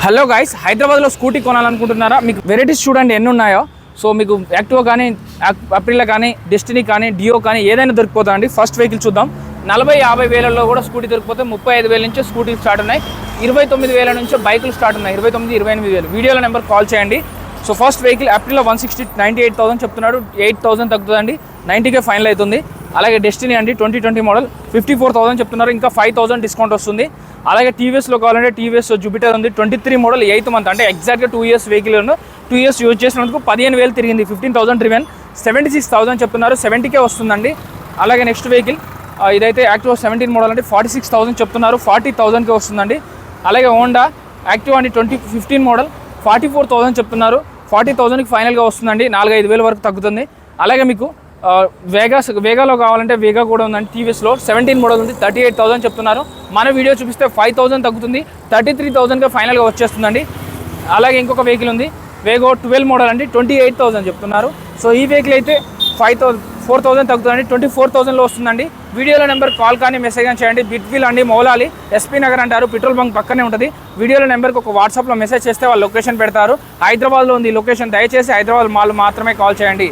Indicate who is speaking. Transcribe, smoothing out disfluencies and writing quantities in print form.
Speaker 1: Hello guys, హైదరాబాద్లో scooty కొనాలనుకుంటున్నారా? మీకు varieties చూడండి ఎన్ని ఉన్నాయో. సో మీకు యాక్టివా కానీ, అప్రిలా కానీ, డెస్టినీ కానీ, డియో కానీ ఏదైనా దొరికిపోతుందండి. ఫస్ట్ వెహికల్ చూద్దాం. 40-50 వేలలో కూడా స్కూటీ దొరికిపోతే 35,000 నుంచి స్కూటీలు స్టార్ట్ ఉన్నాయి. 29,000 నుంచి బైకులు స్టార్ట్ ఉన్నాయి. 29-28,000. వీడియోలో నెంబర్ కాల్ చేయండి. సో ఫస్ట్ వెహికల్ అప్రిలా 160 98,000 చెప్తున్నాడు. 8,000 తగ్గుతుందండి, 90K ఫైనల్ అవుతుంది. అలాగే డెస్టినీ అండి 2020 మోడల్ 54,000 చెప్తున్నారు. ఇంకా 5,000 డిస్కౌంట్ వస్తుంది. అలాగే టీవీఎస్లో కావాలంటే టీవీఎస్ జూపిటర్ ఉంది 23 మోడల్ 8th మంత్, అంటే ఎగ్జాక్ట్గా 2 ఇయర్స్ వెహికల్ 2 ఇయర్స్ యూజ్ చేసినందుకు 15,000 తిరిగింది. 15,000 డ్రివెన్ 76,000 చెప్తున్నారు. 70K వస్తుందండి. అలాగే నెక్స్ట్ వెహికల్ ఇదైతే యాక్టివా 17 మోడల్ అంటే 46,000 చెప్తున్నారు. 40,000K వస్తుందండి. అలాగే హోండా యాక్టివా అండి 2015 మోడల్ 44,000 చెప్తున్నారు. 40,000కి ఫైనల్గా వస్తుందండి. 4-5 వేల వరకు తగ్గుతుంది. అలాగే మీకు వేగాలో కావాలంటే వేగా కూడా ఉందండి. టీవీఎస్లో 17 మోడల్ ఉంది 38,000 చెప్తున్నారు. మన వీడియో చూపిస్తే 5,000 తగ్గుతుంది. 33,000గా ఫైనల్గా వచ్చేస్తుందండి. అలాగే ఇంకొక వెహికల్ ఉంది వేగో 12 మోడల్ అండి 28,000 చెప్తున్నారు. సో ఈ వెహికల్ అయితే 4,000 తగ్గుతుందండి. 24,000లో వస్తుందండి. వీడియోలో నెంబర్ కాల్ కానీ మెసేజ్ కానీ చేయండి. బిట్విల్ అండి మౌలాలి ఎస్పీ నగర్ అంటారు, పెట్రోల్ బంక్ పక్కనే ఉంటుంది. వీడియోలో నెంబర్కి ఒక వాట్సాప్లో మెసేజ్ చేస్తే వాళ్ళు లొకేషన్ పెడతారు. హైదరాబాద్లో ఉంది లొకేషన్. దయచేసి హైదరాబాద్ మాల్ మాత్రమే కాల్ చేయండి.